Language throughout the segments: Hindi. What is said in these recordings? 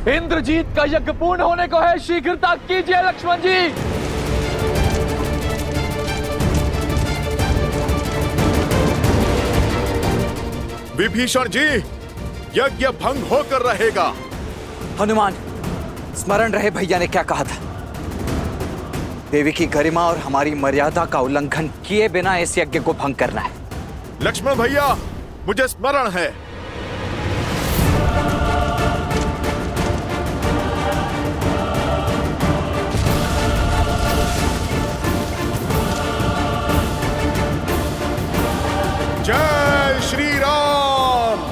इंद्रजीत का यज्ञ पूर्ण होने को है, शीघ्रता कीजिए लक्ष्मण जी। विभीषण जी, यज्ञ भंग होकर रहेगा। हनुमान, स्मरण रहे भैया ने क्या कहा था। देवी की गरिमा और हमारी मर्यादा का उल्लंघन किए बिना इस यज्ञ को भंग करना है। लक्ष्मण भैया, मुझे स्मरण है। जय श्री राम।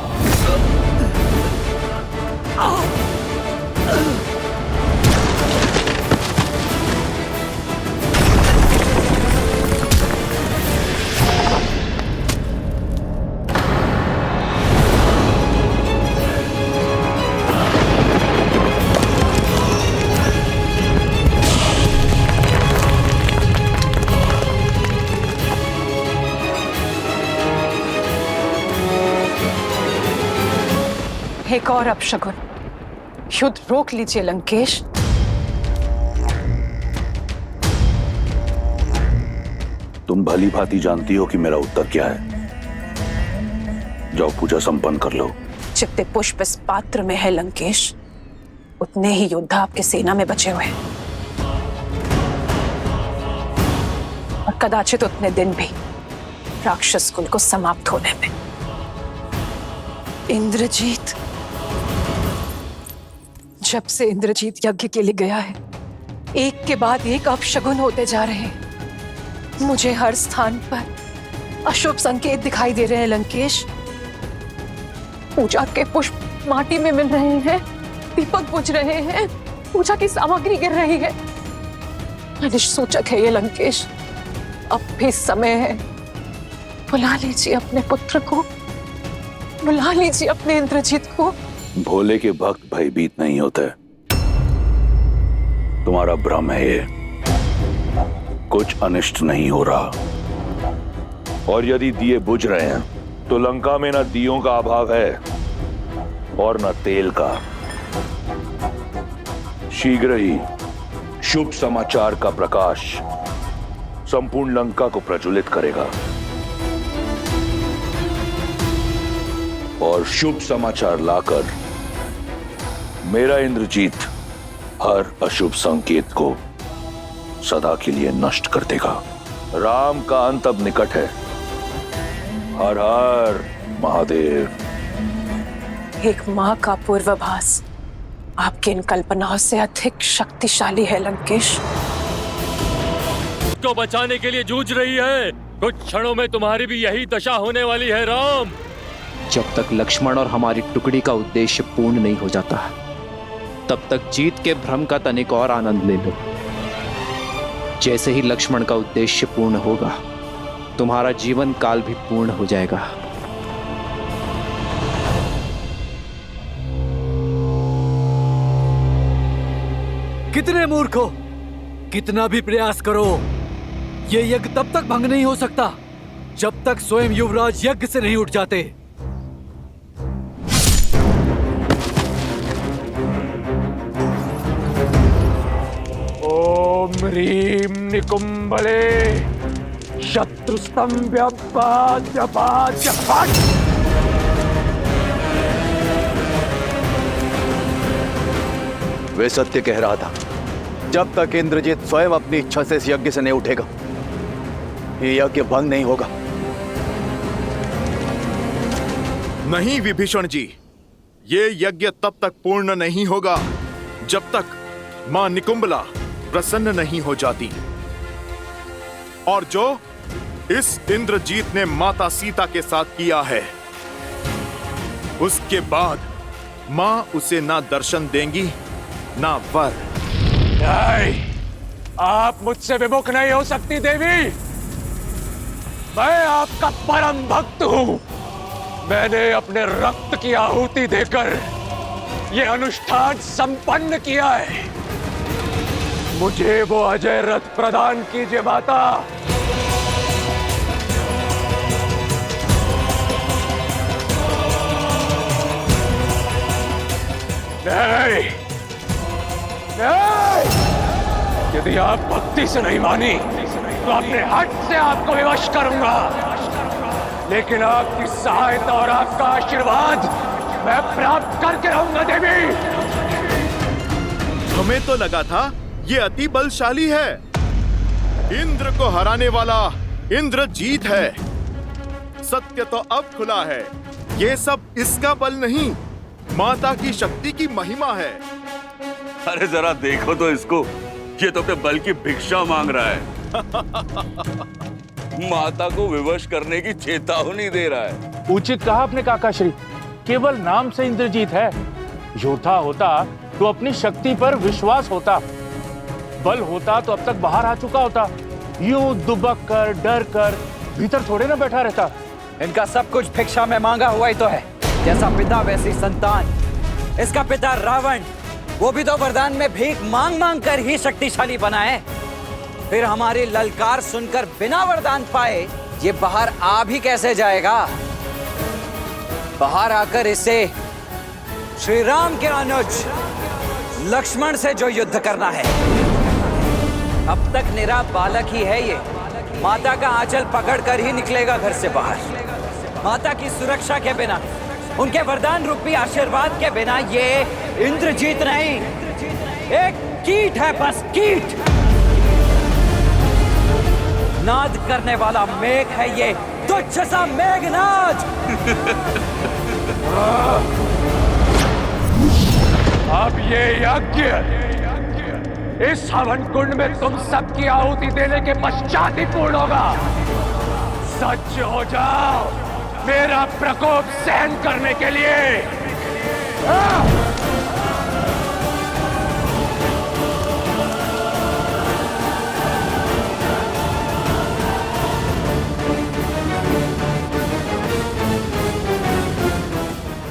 एक और अपशकुन, युद्ध रोक लीजिए लंकेश। तुम भली भांति जानती हो कि मेरा उत्तर क्या है। जाओ पूजा संपन्न कर लो। जितने पुष्प इस पात्र में है लंकेश, उतने ही योद्धा आपके सेना में बचे हुए हैं, और कदाचित उतने दिन भी राक्षस कुल को समाप्त होने में। इंद्रजीत, जब से इंद्रजीत यज्ञ के लिए गया है, एक के बाद एक अपशगुन होते जा रहे हैं। मुझे हर स्थान पर अशुभ संकेत दिखाई दे रहे हैं लंकेश। पूजा के पुष्प माटी में मिल रहे हैं, दीपक बुझ रहे हैं, पूजा की सामग्री गिर रही है। अनिष्ट सूचक है ये लंकेश। अब भी समय है, बुला लीजिए अपने पुत्र को, बुला लीजिए अपने इंद्रजीत को। भोले के भक्त भयभीत नहीं होते। तुम्हारा भ्रम है ये। कुछ अनिष्ट नहीं हो रहा। और यदि दिए बुझ रहे हैं तो लंका में न दियों का अभाव है और न तेल का। शीघ्र ही शुभ समाचार का प्रकाश संपूर्ण लंका को प्रज्वलित करेगा और शुभ समाचार लाकर मेरा इंद्रजीत हर अशुभ संकेत को सदा के लिए नष्ट कर देगा। राम का अंत अब निकट है। हर हर महादेव। एक मां का पूर्वाभास आपकी इन कल्पनाओं से अधिक शक्तिशाली है लंकेश। को बचाने के लिए जूझ रही है। कुछ क्षणों में तुम्हारी भी यही दशा होने वाली है राम। जब तक लक्ष्मण और हमारी टुकड़ी का उद्देश्य पूर्ण नहीं हो जाता, तब तक जीत के भ्रम का तनिक और आनंद ले लो। जैसे ही लक्ष्मण का उद्देश्य पूर्ण होगा, तुम्हारा जीवन काल भी पूर्ण हो जाएगा। कितने मूर्ख हो! कितना भी प्रयास करो, ये यज्ञ तब तक भंग नहीं हो सकता जब तक स्वयं युवराज यज्ञ से नहीं उठ जाते। ओम ह्रीं निकुंभले शत्रुस्तंभ्य वे सत्य कह रहा था। जब तक इंद्रजीत स्वयं अपनी इच्छा से इस यज्ञ से नहीं उठेगा, ये यज्ञ भंग नहीं होगा। नहीं विभीषण जी, ये यज्ञ तब तक पूर्ण नहीं होगा जब तक मां निकुंभला प्रसन्न नहीं हो जाती। और जो इस इंद्रजीत ने माता सीता के साथ किया है, उसके बाद मां उसे ना दर्शन देंगी ना वर। नहीं, आप मुझसे विमुख नहीं हो सकती देवी। मैं आपका परम भक्त हूं। मैंने अपने रक्त की आहुति देकर यह अनुष्ठान संपन्न किया है। मुझे वो अजय रथ प्रदान कीजिए माता। नहीं, नहीं! यदि आप भक्ति से नहीं मानी तो अपने हट से आपको विवश करूंगा, लेकिन आपकी सहायता और आपका आशीर्वाद मैं प्राप्त करके रहूंगा देवी। हमें तो लगा था ये अति बलशाली है, इंद्र को हराने वाला इंद्रजीत है। सत्य तो अब खुला है, ये सब इसका बल नहीं, माता की शक्ति की महिमा है। अरे जरा देखो तो इसको, ये तो अपने बल की भिक्षा मांग रहा है। माता को विवश करने की चेतावनी दे रहा है। उचित कहा आपने काकाश्री, केवल नाम से इंद्रजीत है। योद्धा होता तो अपनी शक्ति पर विश्वास होता, बल होता तो अब तक बाहर आ चुका होता। यूं दुबक कर डर कर भीतर थोड़े ना बैठा रहता। इनका सब कुछ भिक्षा में मांगा हुआ ही तो है, जैसा पिता वैसी संतान। इसका पिता रावण, वो भी तो वरदान में भीख मांग मांग कर ही शक्तिशाली बना है। फिर हमारी ललकार सुनकर बिना वरदान पाए ये बाहर आ भी कैसे जाएगा? बाहर आकर इसे श्री राम के अनुज लक्ष्मण से जो युद्ध करना है। अब तक निरा बालक ही है ये, माता का आंचल पकड़कर ही निकलेगा घर से बाहर। माता की सुरक्षा के बिना, उनके वरदान रूपी आशीर्वाद के बिना ये इंद्रजीत नहीं, एक कीट है, बस कीट। नाद करने वाला मेघ है ये, तुच्छ सा मेघनाद। अब ये यज्ञ इस हवन कुंड में तुम सबकी आहुति देने के पश्चात ही पूर्ण होगा। सच हो जाओ मेरा प्रकोप सहन करने के लिए।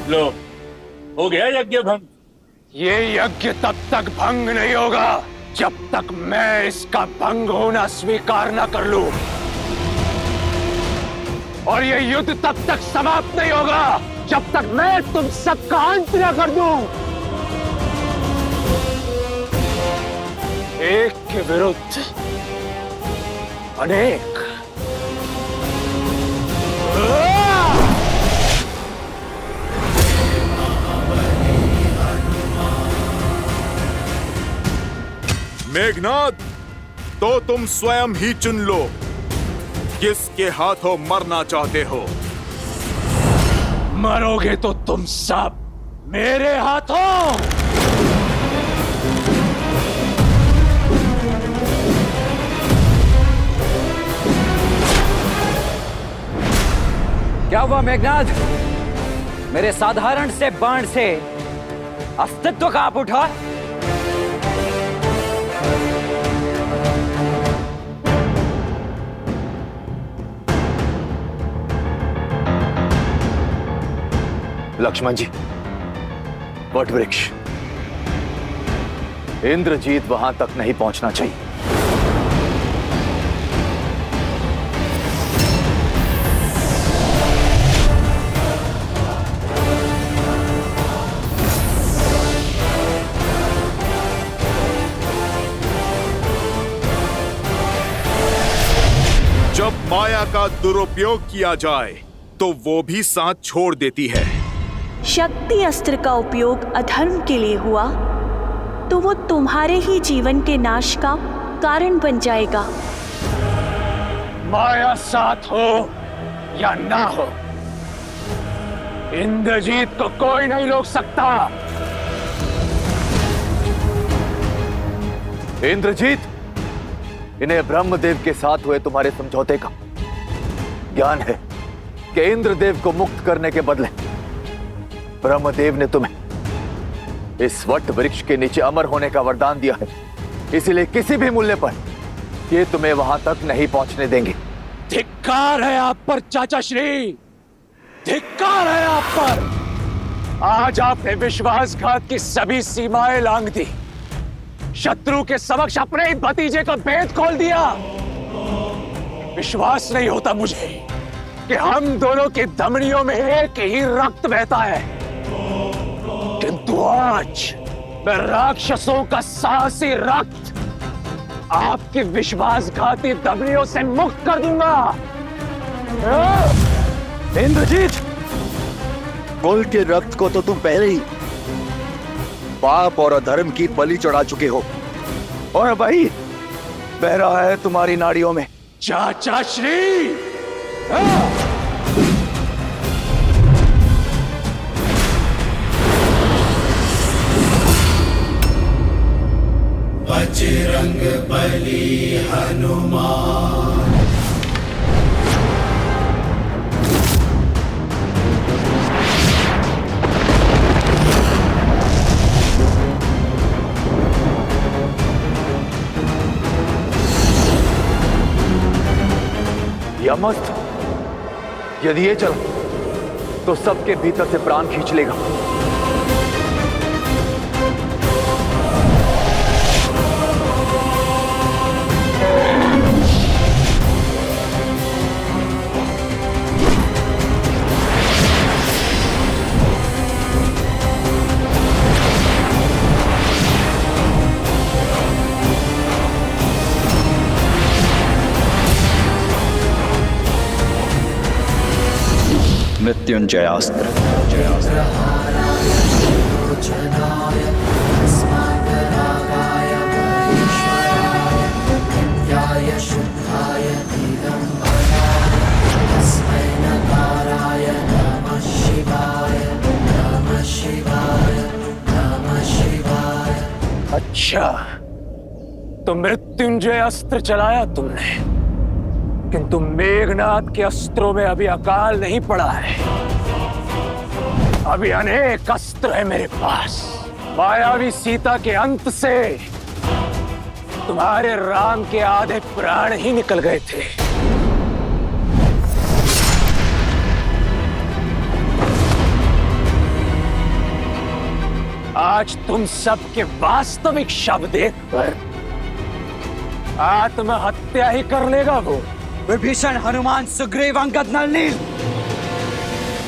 लो, हो गया यज्ञ भंग। ये यज्ञ तब तक भंग नहीं होगा जब तक मैं इसका भंग होना स्वीकार न कर लूं, और ये युद्ध तब तक समाप्त नहीं होगा जब तक मैं तुम सबका अंत न कर दूं। एक के विरुद्ध अनेक। मेघनाद, तो तुम स्वयं ही चुन लो किसके हाथों मरना चाहते हो। मरोगे तो तुम सब मेरे हाथों। क्या हुआ मेघनाद? मेरे साधारण से बाण से अस्तित्व कांप उठा। लक्ष्मण जी, वट वृक्ष, इंद्रजीत वहां तक नहीं पहुंचना चाहिए। जब माया का दुरुपयोग किया जाए तो वो भी साथ छोड़ देती है। शक्ति अस्त्र का उपयोग अधर्म के लिए हुआ तो वो तुम्हारे ही जीवन के नाश का कारण बन जाएगा। माया साथ हो या ना हो, इंद्रजीत को कोई नहीं रोक सकता। इंद्रजीत, इन्हें ब्रह्मदेव के साथ हुए तुम्हारे समझौते का ज्ञान है कि इंद्रदेव को मुक्त करने के बदले ब्रह्मदेव ने तुम्हें इस वट वृक्ष के नीचे अमर होने का वरदान दिया है। इसलिए किसी भी मूल्य पर ये तुम्हें वहां तक नहीं पहुंचने देंगे। धिक्कार है आप पर चाचा श्री, धिक्कार है आप पर। आज आपने विश्वासघात की सभी सीमाएं लांघ दी, शत्रु के समक्ष अपने ही भतीजे का भेद खोल दिया। विश्वास नहीं होता मुझे कि हम दोनों की धमनियों में एक ही रक्त बहता है, किंतु तो आज मैं राक्षसों का साहसी रक्त आपकी विश्वासघाती दबनियों से मुक्त कर दूंगा। इंद्रजीत, कुल के रक्त को तो तुम पहले ही पाप और अधर्म की बलि चढ़ा चुके हो, और भाई बह रहा है तुम्हारी नाड़ियों में। चाचा श्री, बजरंग बली हनुमान। यमस्त, यदि ये चला तो सबके भीतर से प्राण खींच लेगा। मृत्युंजयास्त्र। अच्छा, तो मृत्युंजय अस्त्र चलाया तुमने, किंतु मेघनाद के अस्त्रों में अभी अकाल नहीं पड़ा है। अभी अनेक अस्त्र है मेरे पास। मायावी सीता के अंत से तुम्हारे राम के आधे प्राण ही निकल गए थे। आज तुम सबके वास्तविक शव देखकर आत्महत्या ही कर लेगा वो। विभीषण, हनुमान, सुग्रीव, अंगद, नल, नील,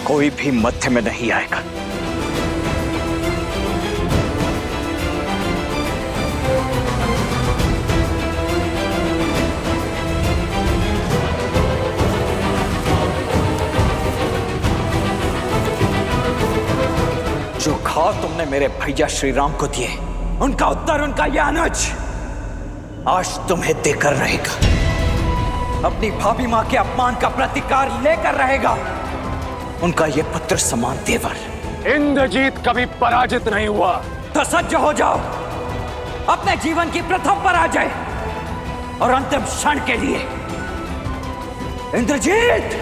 कोई भी मध्य में नहीं आएगा। जो घाव तुमने मेरे भैया श्री राम को दिए, उनका उत्तर उनका यह अनुज आज तुम्हें देकर रहेगा। अपनी भाभी मां के अपमान का प्रतिकार लेकर रहेगा उनका ये पुत्र समान देवर। इंद्रजीत कभी पराजित नहीं हुआ। तो सज्ज हो जाओ अपने जीवन की प्रथम पराजय और अंतिम क्षण के लिए। इंद्रजीत,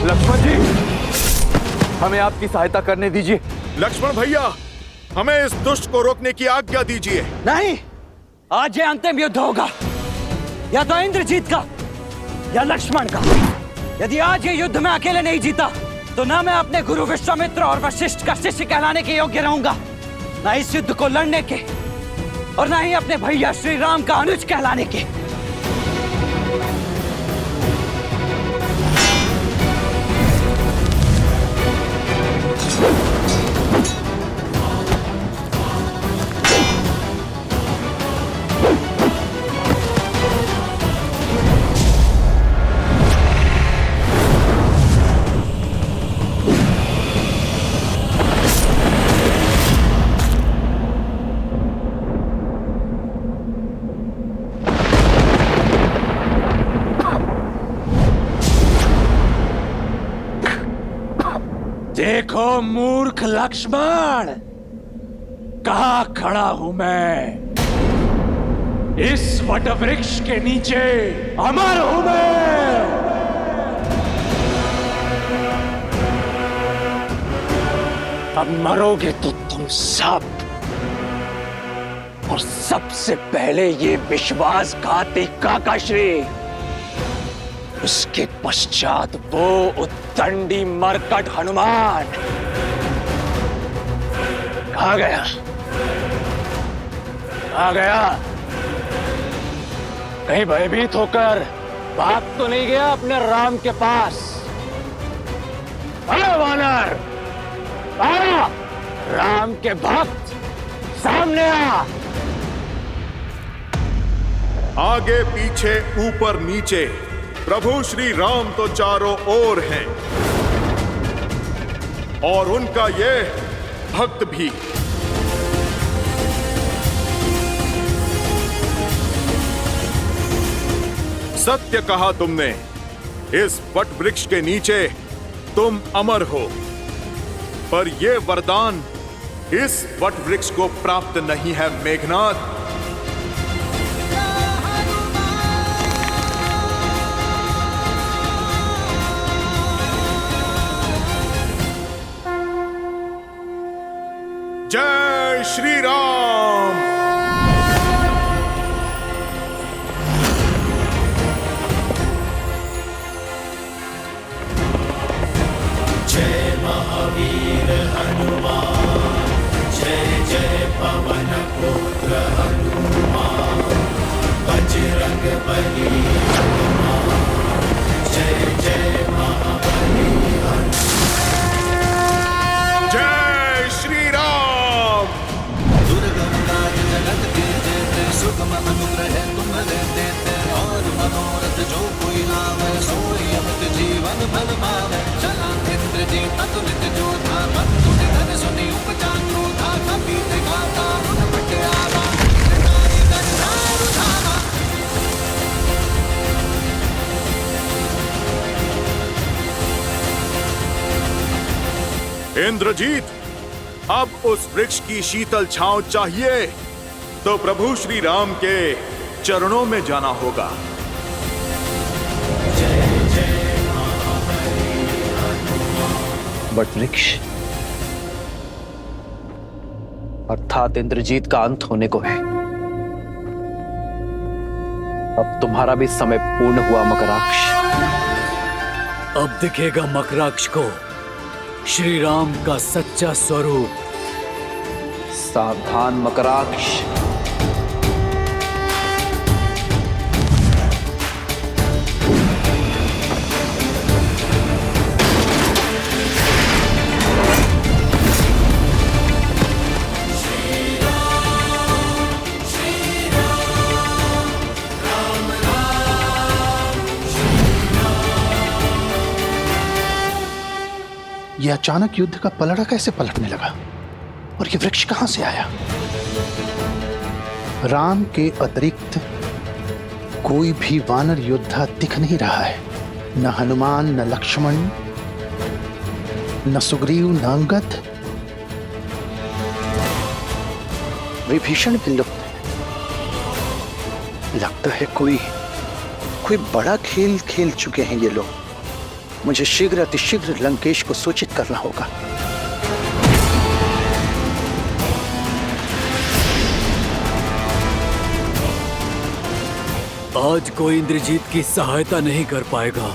लक्ष्मण जी, हमें आपकी सहायता करने दीजिए। लक्ष्मण भैया, हमें इस दुष्ट को रोकने की आज्ञा दीजिए। नहीं, आज ये अंतिम युद्ध होगा, या तो इंद्रजीत का या लक्ष्मण का। यदि आज ये युद्ध में अकेले नहीं जीता तो ना मैं अपने गुरु विश्वामित्र और वशिष्ठ का शिष्य कहलाने के योग्य रहूंगा, ना इस युद्ध को लड़ने के, और ना ही अपने भैया श्री राम का अनुज कहलाने के। देखो मूर्ख लक्ष्मण, कहां खड़ा हूं मैं। इस वटवृक्ष के नीचे अमर हूं मैं। अब मरोगे तो तुम सब, और सबसे पहले ये विश्वासघाती काकाश्री, उसके पश्चात वो उद्दंडी मरकट हनुमान। कहाँ गया? कहाँ गया? कहीं भयभीत होकर भाग तो नहीं गया अपने राम के पास? अरे वानर, आ, राम के भक्त सामने आ। आगे पीछे ऊपर नीचे प्रभु श्री राम तो चारों ओर हैं और उनका ये भक्त भी। सत्य कहा तुमने, इस वट वृक्ष के नीचे तुम अमर हो, पर यह वरदान इस वट वृक्ष को प्राप्त नहीं है मेघनाथ। जय श्री राम। जय महावीर हनुमान, जय जय पवन पुत्र हनुमान, बजरंग बली हनुमान, जय जय महाबली हनुमान। जय श्री राम। दुर्गम राज जगत के जेते, सुगम अनुग्रह तुम देते, और मनोरथ जो कोई लावे, सोई अमित जीवन फल पावे। चला इंद्रजीत अतुलित जोधा, बंधु निधन सुनी उपजा क्रोधा, कपीत गाता रुन पट आवा, नारी गंधारु धामा। इंद्रजीत, अब उस वृक्ष की शीतल छांव चाहिए तो प्रभु श्री राम के चरणों में जाना होगा। वट वृक्ष अर्थात इंद्रजीत का अंत होने को है। अब तुम्हारा भी समय पूर्ण हुआ मकराक्ष। अब दिखेगा मकराक्ष को श्री राम का सच्चा स्वरूप। सावधान मकराक्ष। यह अचानक युद्ध का पलड़ा कैसे पलटने लगा और यह वृक्ष कहां से आया? राम के अतिरिक्त कोई भी वानर योद्धा दिख नहीं रहा है। न हनुमान, न लक्ष्मण, न सुग्रीव, न अंगद। विभीषण भी लुप्त है। लगता है कोई बड़ा खेल खेल चुके हैं ये लोग। मुझे शीघ्र अतिशीघ्र लंकेश को सूचित करना होगा। आज कोई इंद्रजीत की सहायता नहीं कर पाएगा।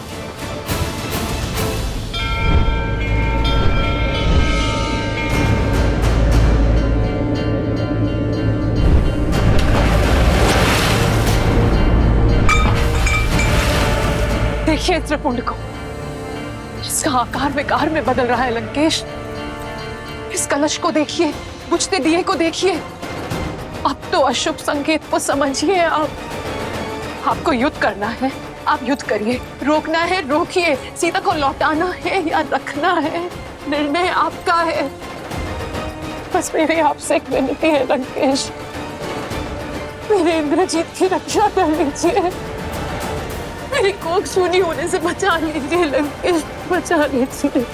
देखिए त्रिपुंड को, इसका आकार विकार में बदल रहा है लंकेश। इस कलश को देखिए, बुझते दिए को देखिए। अब तो अशुभ संकेत को समझिए। आपको युद्ध करना है, आप युद्ध करिए। रोकना है, रोकिए। सीता को लौटाना है या रखना है, निर्णय आपका है। बस मेरी आपसे एक विनती है लंकेश, मेरे इंद्रजीत की रक्षा कर लीजिए। मेरी कोख सूनी होने से बचा लीजिए लंकेश, बचा लीजिए।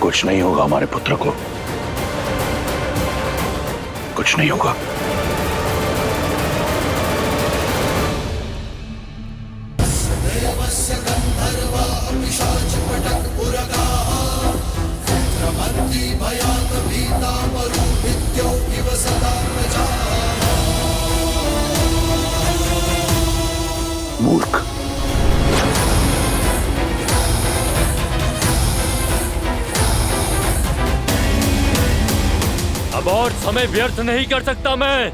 कुछ नहीं होगा हमारे पुत्र को, कुछ नहीं होगा। भयात भीता समय व्यर्थ नहीं कर सकता मैं।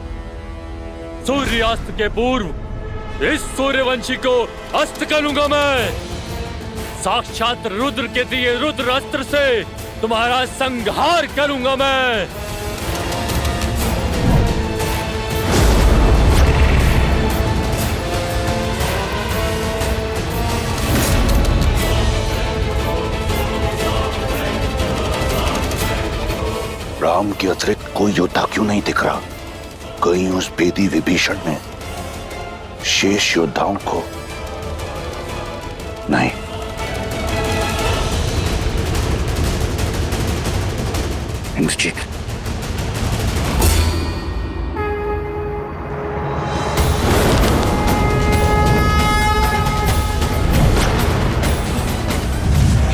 सूर्यास्त के पूर्व इस सूर्यवंशी को अस्त करूंगा मैं। साक्षात रुद्र के दिए रुद्र अस्त्र से तुम्हारा संहार करूंगा मैं। राम के अतिरिक्त कोई योद्धा क्यों नहीं दिख रहा? कहीं उस बेदी विभीषण ने शेष योद्धाओं को नहीं। इंद्रजीत,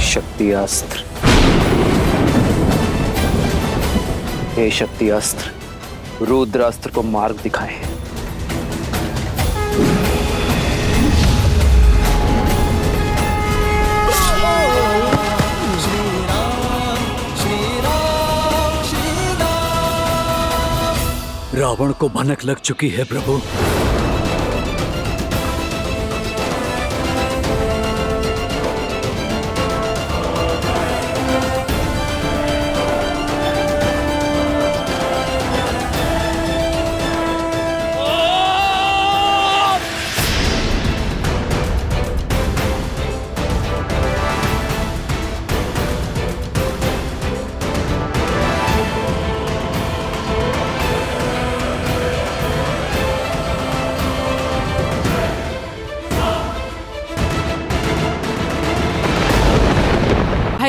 शक्ति अस्त्र, हे शक्ति अस्त्र, रुद्र अस्त्र को मार्ग दिखाए। रावण को भनक लग चुकी है प्रभु।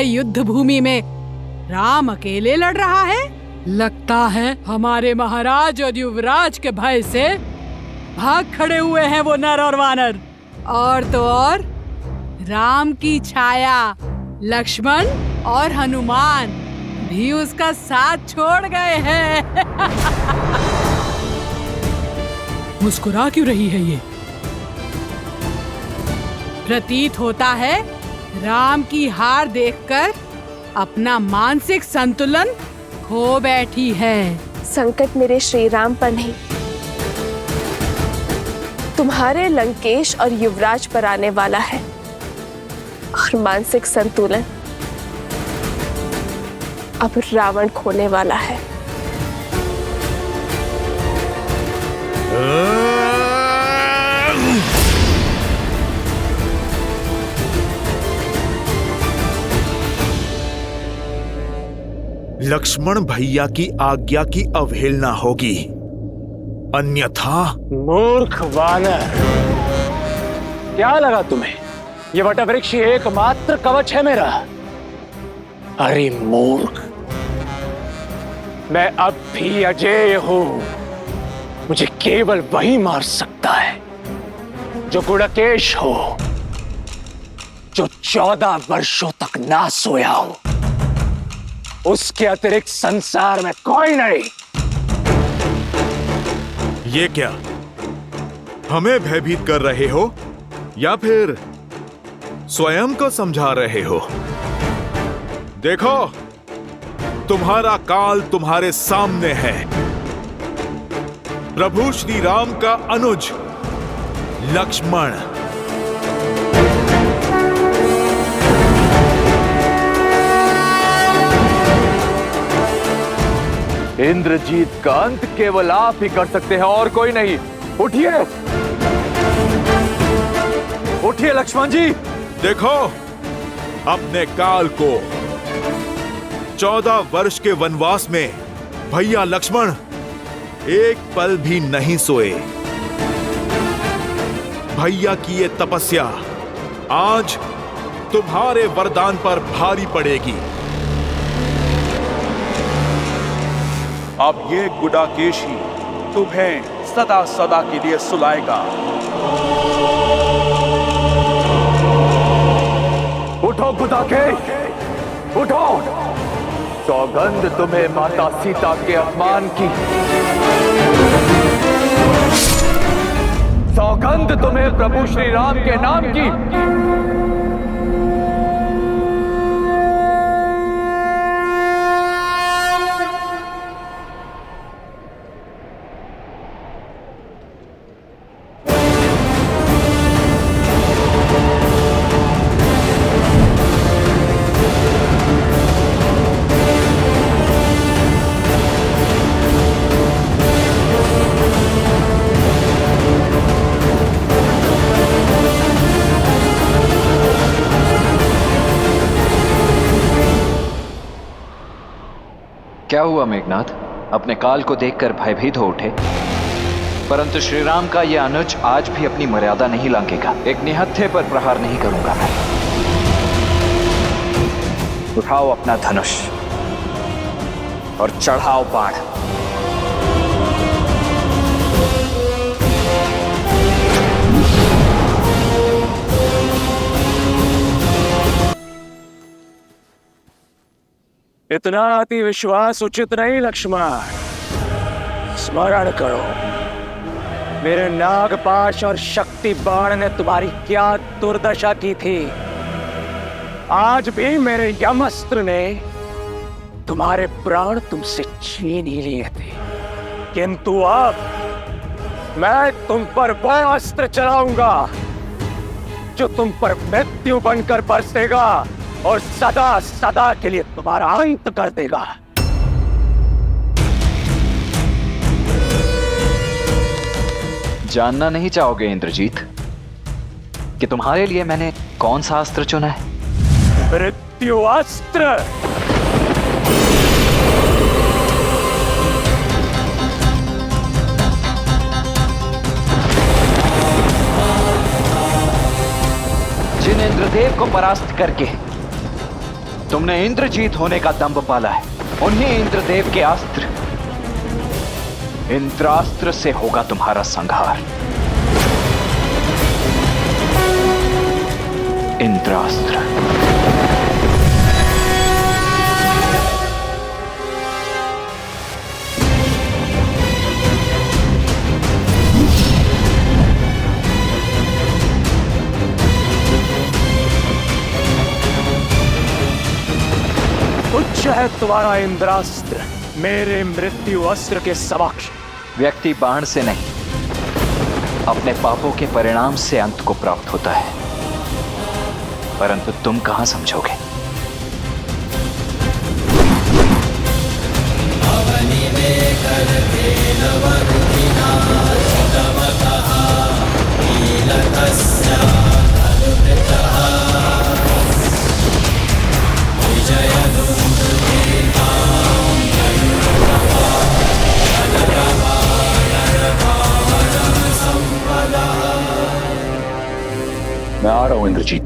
युद्ध भूमि में राम अकेले लड़ रहा है। लगता है हमारे महाराज और युवराज के भय से भाग खड़े हुए हैं वो नर और वानर। और तो और राम की छाया लक्ष्मण और हनुमान भी उसका साथ छोड़ गए हैं। मुस्कुरा क्यों रही है ये? प्रतीत होता है राम की हार देखकर अपना मानसिक संतुलन खो बैठी है। संकट मेरे श्री राम पर नहीं, तुम्हारे लंकेश और युवराज पर आने वाला है। और मानसिक संतुलन अब रावण खोने वाला है। लक्ष्मण भैया की आज्ञा की अवहेलना होगी, अन्यथा। मूर्ख वानर, क्या लगा तुम्हें ये वटवृक्ष एकमात्र कवच है मेरा? अरे मूर्ख, मैं अब भी अजेय हूं। मुझे केवल वही मार सकता है जो गुड़केश हो, जो 14 वर्षों तक ना सोया हो। उसके अतिरिक्त संसार में कोई नहीं। ये क्या हमें भयभीत कर रहे हो या फिर स्वयं को समझा रहे हो? देखो, तुम्हारा काल तुम्हारे सामने है। प्रभु श्री राम का अनुज लक्ष्मण। इंद्रजीत का अंत केवल आप ही कर सकते हैं और कोई नहीं। उठिए, उठिए लक्ष्मण जी। देखो, अपने काल को 14 वर्ष के वनवास में भैया लक्ष्मण एक पल भी नहीं सोए। भैया की ये तपस्या आज तुम्हारे वरदान पर भारी पड़ेगी। अब ये गुडाकेश ही तुम्हें सदा सदा के लिए सुलाएगा। उठो गुडाकेश, उठो। सौगंध तुम्हें माता सीता के अपमान की, सौगंध तुम्हें प्रभु श्री राम के नाम की। क्या हुआ मेघनाथ? अपने काल को देखकर भयभीत हो उठे। परंतु श्री राम का यह अनुज आज भी अपनी मर्यादा नहीं लांघेगा। एक निहत्थे पर प्रहार नहीं करूंगा मैं। उठाओ अपना धनुष और चढ़ाओ बाण। इतना अति विश्वास उचित नहीं लक्ष्मण। स्मरण करो मेरे नागपाश और शक्ति बाण ने तुम्हारी क्या दुर्दशा की थी। आज भी मेरे यमअस्त्र ने तुम्हारे प्राण तुमसे छीन ही लिए थे, किंतु अब मैं तुम पर वह अस्त्र चलाऊंगा जो तुम पर मृत्यु बनकर बरसेगा और सदा सदा के लिए तुम्हारा अंत कर देगा। जानना नहीं चाहोगे इंद्रजीत कि तुम्हारे लिए मैंने कौन सा अस्त्र चुना है? मृत्यु अस्त्र। जिन इंद्रदेव को परास्त करके तुमने इंद्रजीत होने का दंभ पाला है, उन्हीं इंद्रदेव के अस्त्र इंद्रास्त्र से होगा तुम्हारा संहार। इंद्रास्त्र। उच्च है तुम्हारा इंद्रास्त्र मेरे मृत्यु अस्त्र के समक्ष। व्यक्ति बाण से नहीं, अपने पापों के परिणाम से अंत को प्राप्त होता है, परंतु तुम कहां समझोगे? मैं आ रहा हूं इंद्रजीत।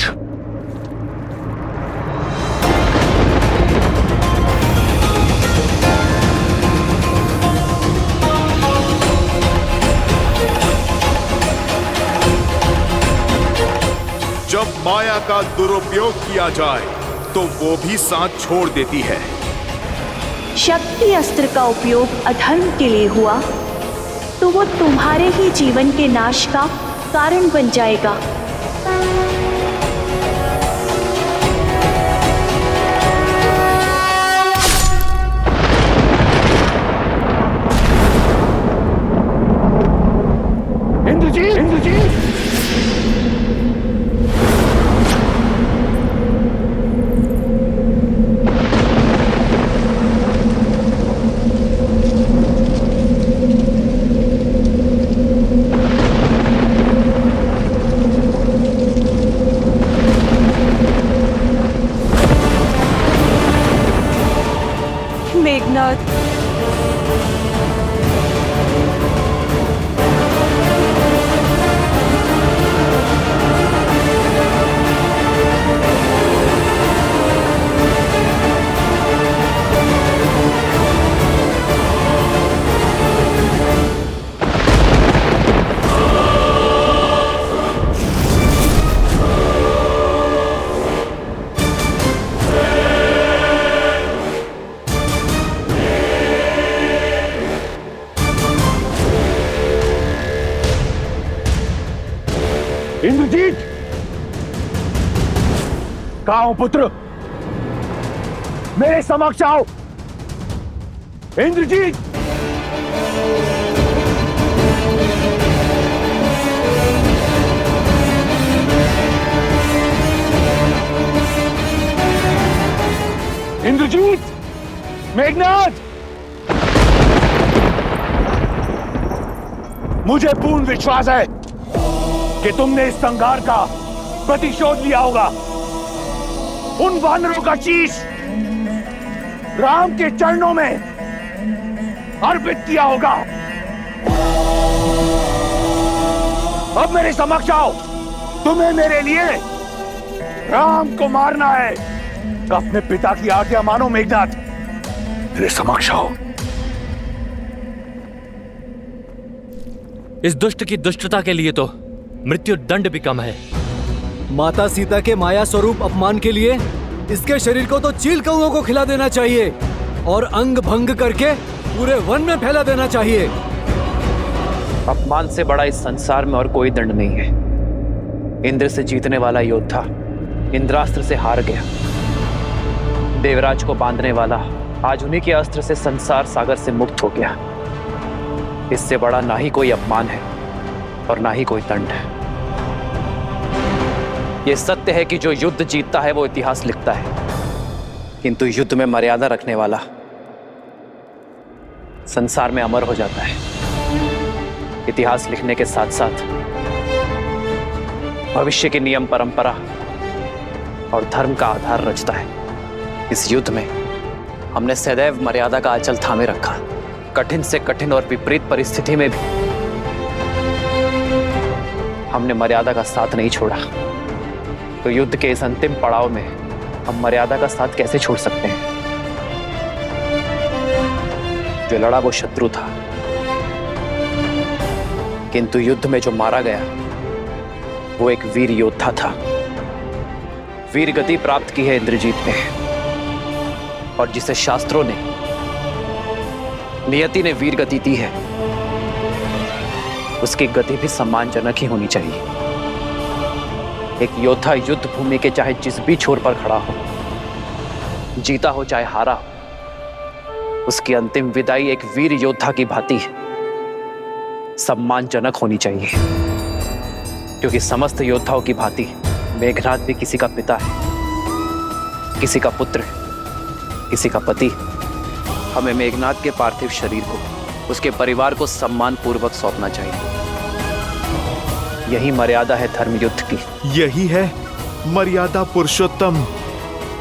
जब माया का दुरुपयोग किया जाए तो वो भी साथ छोड़ देती है। शक्ति अस्त्र का उपयोग अधर्म के लिए हुआ तो वो तुम्हारे ही जीवन के नाश का कारण बन जाएगा। इंद्रजीत, इंद्रजीत। मेघनाथ, इंद्रजीत, कहाँ हो पुत्र? मेरे समक्ष आओ। इंद्रजीत, इंद्रजीत, मेघनाथ, मुझे पूर्ण विश्वास है कि तुमने इस संघार का प्रतिशोध लिया होगा। उन वानरों का शीश राम के चरणों में अर्पित किया होगा। अब मेरे समक्ष आओ, तुम्हें मेरे लिए राम को मारना है। अपने पिता की आज्ञा मानो मेघनाथ, मेरे समक्ष आओ। इस दुष्ट की दुष्टता के लिए तो मृत्यु दंड भी कम है। माता सीता के माया स्वरूप अपमान के लिए इसके शरीर को तो चील कौओं को खिला देना चाहिए और अंग भंग करके पूरे वन में फैला देना चाहिए। अपमान से बड़ा इस संसार में और कोई दंड नहीं है। इंद्र से जीतने वाला योद्धा इंद्रास्त्र से हार गया। देवराज को बांधने वाला आज उन्हीं के अस्त्र से संसार सागर से मुक्त हो गया। इससे बड़ा ना ही कोई अपमान है और ना ही कोई दंड है। यह सत्य है कि जो युद्ध जीतता है वो इतिहास लिखता है, किंतु युद्ध में मर्यादा रखने वाला संसार में अमर हो जाता है। इतिहास लिखने के साथ साथ भविष्य के नियम, परंपरा और धर्म का आधार रचता है। इस युद्ध में हमने सदैव मर्यादा का आंचल थामे रखा। कठिन से कठिन और विपरीत परिस्थिति में भी हमने मर्यादा का साथ नहीं छोड़ा। तो युद्ध के इस अंतिम पड़ाव में हम मर्यादा का साथ कैसे छोड़ सकते हैं? जो लड़ा वो शत्रु था, किंतु युद्ध में जो मारा गया वो एक वीर योद्धा था। वीर गति प्राप्त की है इंद्रजीत ने, और जिसे शास्त्रों ने, नियति ने वीर गति दी है, उसकी गति भी सम्मानजनक ही होनी चाहिए। एक योद्धा युद्ध भूमि के चाहे जिस भी छोर पर खड़ा हो, जीता हो चाहे हारा हो, उसकी अंतिम विदाई एक वीर योद्धा की भांति सम्मानजनक होनी चाहिए। क्योंकि समस्त योद्धाओं की भांति मेघनाद भी किसी का पिता है, किसी का पुत्र है, किसी का पति। हमें मेघनाद के पार्थिव शरीर को उसके परिवार को सम्मान पूर्वक सौंपना चाहिए। यही मर्यादा है धर्म युद्ध की। यही है मर्यादा पुरुषोत्तम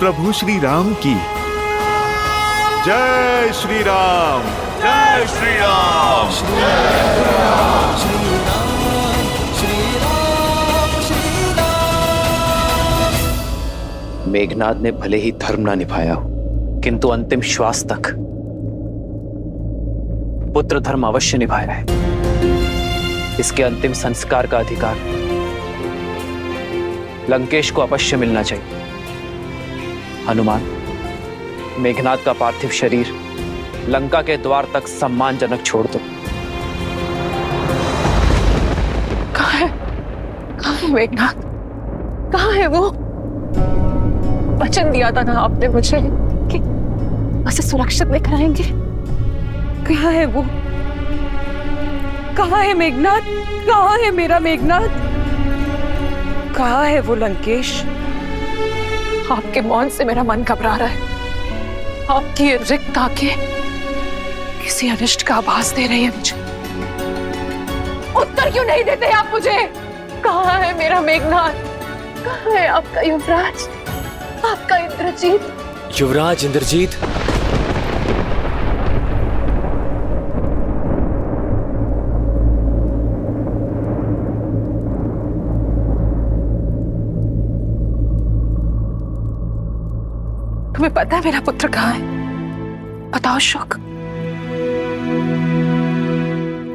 प्रभु श्री राम की। जय श्री राम, जय श्री राम, मेघनाद ने भले ही धर्म ना निभाया हो, किंतु अंतिम श्वास तक पुत्र धर्म अवश्य निभाया है। इसके अंतिम संस्कार का अधिकार लंकेश को अवश्य मिलना चाहिए। हनुमान, मेघनाद का पार्थिव शरीर लंका के द्वार तक सम्मानजनक छोड़ दो। कहाँ है मेघनाद? कहाँ है वो? वचन दिया था ना आपने मुझे कि उसे सुरक्षित लेकर आएंगे। कहाँ है वो? कहाँ है मेघनाद? कहाँ है मेरा मेघनाद? कहाँ है वो लंकेश? आपके मौन से मेरा मन घबरा रहा है। आपकी ये रिक्त आंखें किसी अनिष्ट का आभास दे रही है मुझे। उत्तर क्यों नहीं देते आप मुझे? कहाँ है मेरा मेघनाद? कहाँ है आपका युवराज, आपका इंद्रजीत? युवराज इंद्रजीत, तुम्हें पता है मेरा पुत्र कहाँ है? बताओ शुक,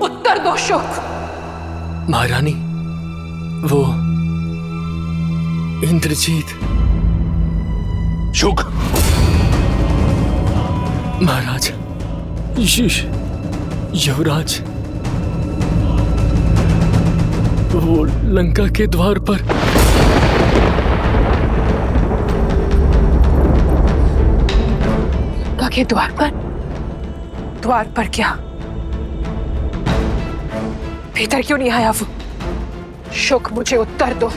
उत्तर दो शुक। महारानी, वो इंद्रजीत। शुक, महाराज, युवराज, वो लंका के द्वार पर। लंका के द्वार पर? द्वार पर क्या? भीतर क्यों नहीं आया वो? शुक, मुझे उत्तर दो।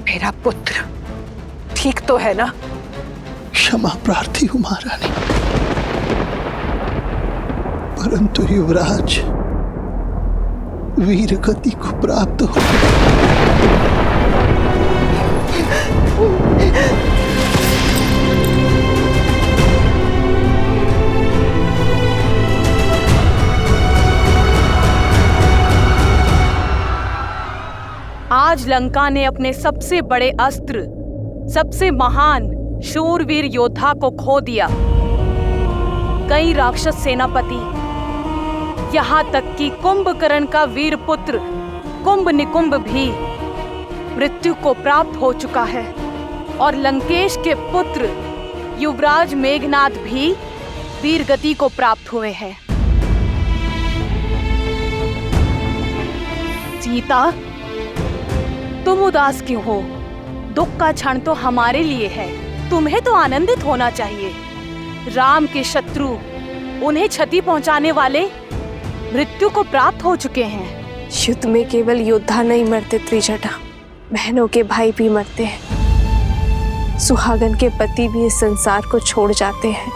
मेरा पुत्र ठीक तो है ना? क्षमा प्रार्थी हूं महारानी, परंतु युवराज वीर गति को प्राप्त हो। आज लंका ने अपने सबसे बड़े अस्त्र, सबसे महान शूरवीर योद्धा को खो दिया। कई राक्षस सेनापति, यहाँ तक कि कुंभकर्ण का वीर पुत्र कुंभ निकुंभ भी मृत्यु को प्राप्त हो चुका है और लंकेश के पुत्र युवराज मेघनाद भी वीर गति को प्राप्त हुए हैं। सीता, तुम उदास क्यों हो? दुख का क्षण तो हमारे लिए है, तुम्हें तो आनंदित होना चाहिए। राम के शत्रु, उन्हें क्षति पहुंचाने वाले मृत्यु को प्राप्त हो चुके हैं। युद्ध में केवल योद्धा नहीं मरते त्रिजटा, बहनों के भाई भी मरते हैं। सुहागन के पति भी इस संसार को छोड़ जाते हैं।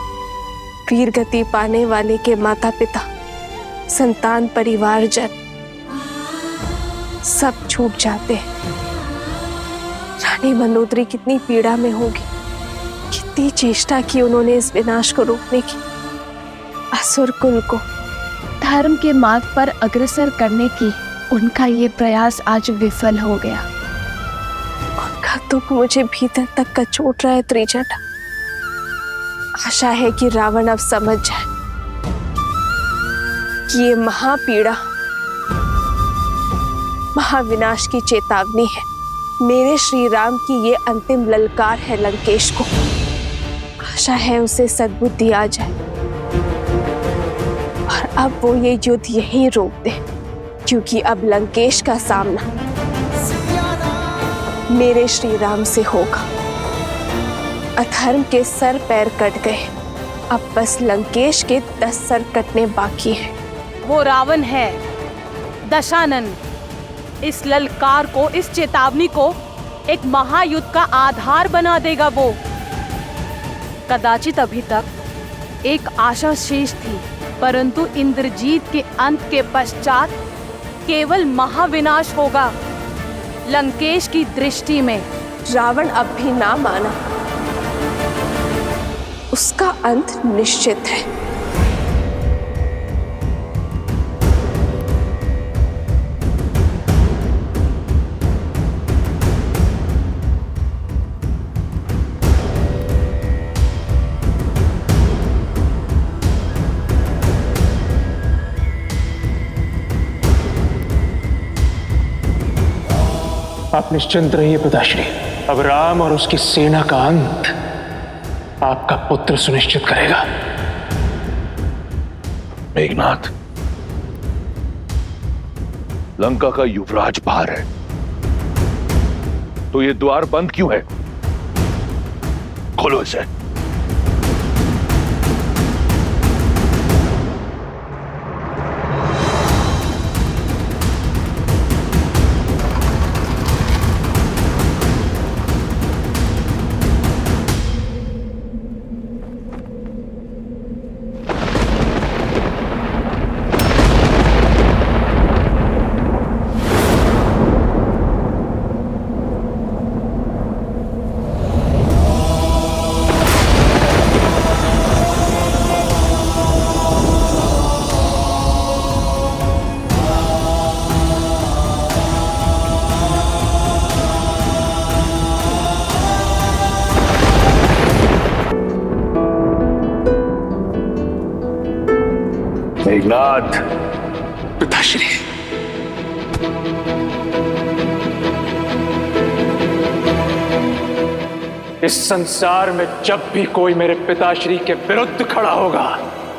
वीर गति पाने वाले के माता पिता, संतान, परिवार जन सब छूट जाते हैं। रानी मंदोदरी कितनी पीड़ा में होगी, कितनी चेष्टा की उन्होंने इस विनाश को रोकने की। असुर कुल को धर्म के मार्ग पर अग्रसर करने की उनका ये प्रयास आज विफल हो गया। उनका दुख मुझे भीतर तक कचोट रहा है त्रिजटा। आशा है कि रावण अब समझ जाए कि ये महापीड़ा महाविनाश की चेतावनी है। मेरे श्री राम की ये अंतिम ललकार है लंकेश को। आशा है उसे सद्बुद्धि आ जाए और अब वो ये युद्ध यहीं रोक दे, क्योंकि अब लंकेश का सामना मेरे श्री राम से होगा। अधर्म के सर पैर कट गए, अब बस लंकेश के 10 सर कटने बाकी हैं। वो रावण है, दशानन। इस ललकार को, इस चेतावनी को एक महायुद्ध का आधार बना देगा वो। कदाचित अभी तक एक आशा शेष थी, परंतु इंद्रजीत के अंत के पश्चात केवल महाविनाश होगा। लंकेश की दृष्टि में रावण अब भी ना माना, उसका अंत निश्चित है। आप निश्चिंत रहिए पिताश्री, अब राम और उसकी सेना का अंत आपका पुत्र सुनिश्चित करेगा। मेघनाथ, लंका का युवराज बाहर है, तो ये द्वार बंद क्यों है? खोलो इसे। मेघनाथ, पिताश्री, इस संसार में जब भी कोई मेरे पिताश्री के विरुद्ध खड़ा होगा,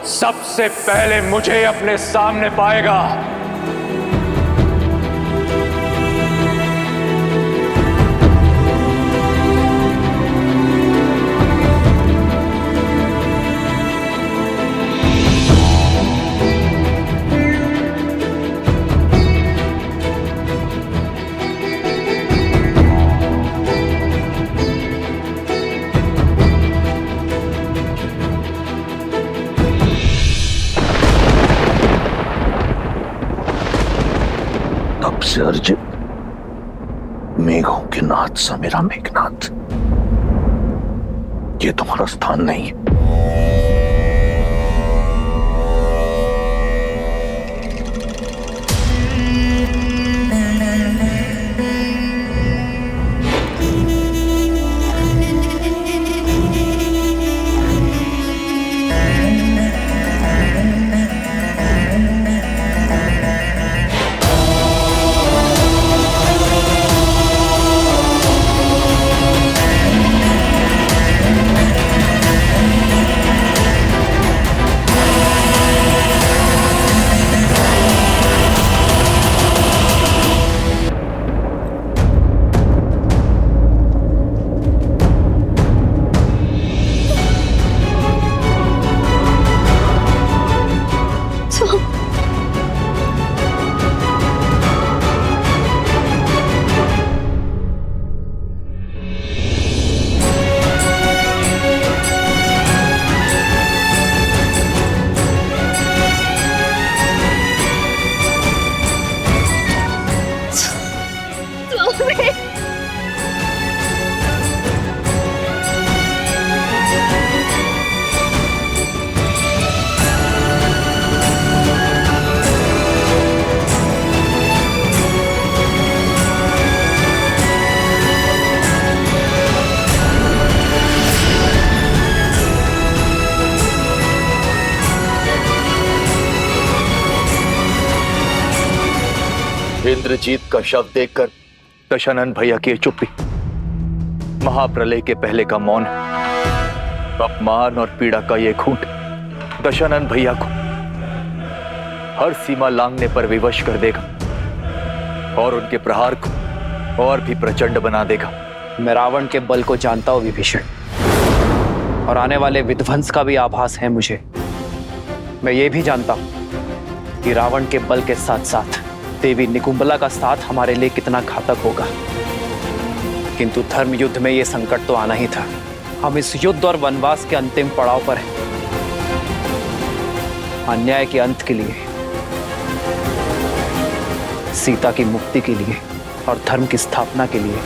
सबसे पहले मुझे अपने सामने पाएगा। से अर्जित मेघों के नाथ सा मेरा मेघनाथ, ये तुम्हारा स्थान नहीं। इंद्रजीत का शव देखकर दशानन भैया की चुप्पी, महाप्रलय के पहले का मौन, अपमान और पीड़ा का ये घूंट दशानन भैया को हर सीमा लांघने पर विवश कर देगा और उनके प्रहार को और भी प्रचंड बना देगा। मैं रावण के बल को जानता हूं विभीषण, और आने वाले विध्वंस का भी आभास है मुझे। मैं ये भी जानता हूं कि रावण के बल के साथ साथ देवी निकुंबला का साथ हमारे लिए कितना घातक होगा। किंतु धर्म युद्ध में यह संकट तो आना ही था। हम इस युद्ध और वनवास के अंतिम पड़ाव पर हैं। अन्याय के अंत के लिए, सीता की मुक्ति के लिए और धर्म की स्थापना के लिए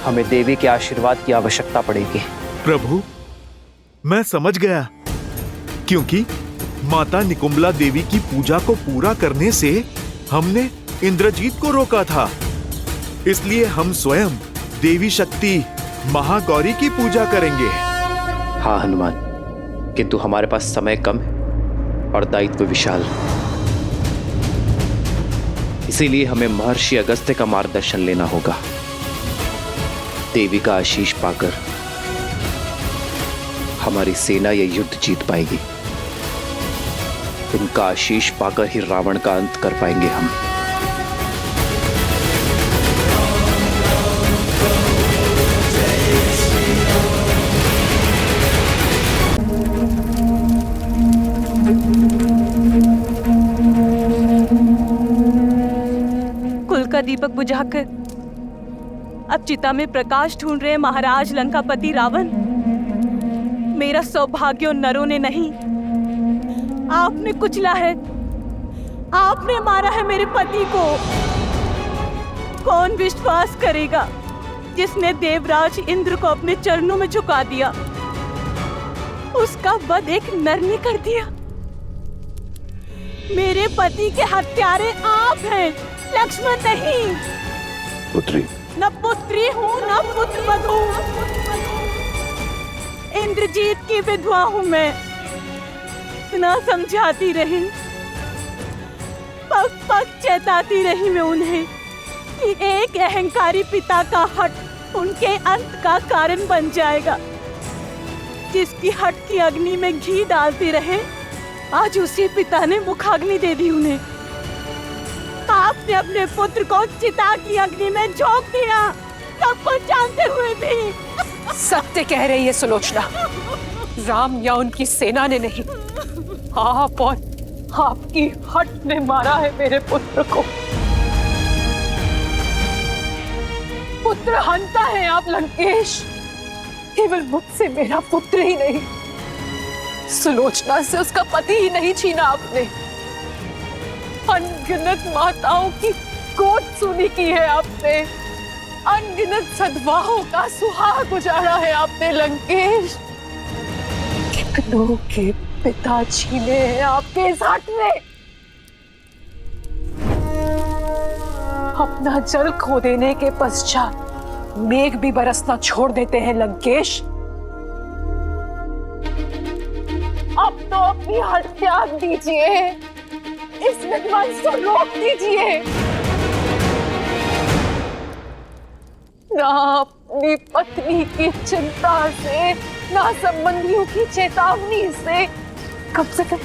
हमें देवी के आशीर्वाद की आवश्यकता पड़ेगी। प्रभु, मैं समझ गया, क्योंकि माता निकुंबला देवी की पूजा को पूरा करने से हमने इंद्रजीत को रोका था। इसलिए हम स्वयं देवी शक्ति महागौरी की पूजा करेंगे। हाँ हनुमान, किंतु हमारे पास समय कम है और दायित्व विशाल। इसीलिए हमें महर्षि अगस्त्य का मार्गदर्शन लेना होगा। देवी का आशीष पाकर हमारी सेना यह युद्ध जीत पाएगी। उनका आशीष पाकर ही रावण का अंत कर पाएंगे हम। कुल का दीपक बुझाकर अब चिता में प्रकाश ढूंढ रहे महाराज लंकापति रावण। मेरा सौभाग्य उन नरों ने नहीं, आपने कुचला है, आपने मारा है मेरे पति को। कौन विश्वास करेगा जिसने देवराज इंद्र को अपने चरणों में झुका दिया, उसका वध एक नर ने कर दिया। मेरे पति के हत्यारे आप हैं, लक्ष्मण नहीं। पुत्री, न पुत्री हूँ न पुत्र वधू, इंद्रजीत की विधवा हूँ मैं। इतना समझाती रही, पग पग चेताती रही मैं उन्हें कि एक अहंकारी पिता का हट उनके अंत का कारण बन जाएगा। जिसकी हट की अग्नि में घी डालते रहे, आज उसी पिता ने मुखाग्नि दे दी उन्हें। आपने अपने पुत्र को चिता की अग्नि में झोंक दिया, सब कुछ जानते हुए भी। सत्य कह रही है सुलोचना, राम या उनकी सेना ने नहीं, आप और आपकी हट ने मारा है मेरे पुत्र को। पुत्र हंता है आप लंकेश, केवल मुझसे मेरा पुत्र ही नहीं, सुलोचना से उसका पति ही नहीं छीना आपने। अनगिनत माताओं की गोद सुनी की है आपने, अनगिनत सद्भावों का सुहाग उजाड़ा है आपने लंकेश। कितनों के पिता छीने हैं आपके इस हट में। अपना जल खो देने के पश्चात मेघ भी बरसना छोड़ देते हैं लंकेश। अब तो अपनी हट त्याग दीजिए, इस विध्वंस को रोक दीजिए। ना अपनी पत्नी की चिंता से, ना संबंधियों की चेतावनी से, कम से कम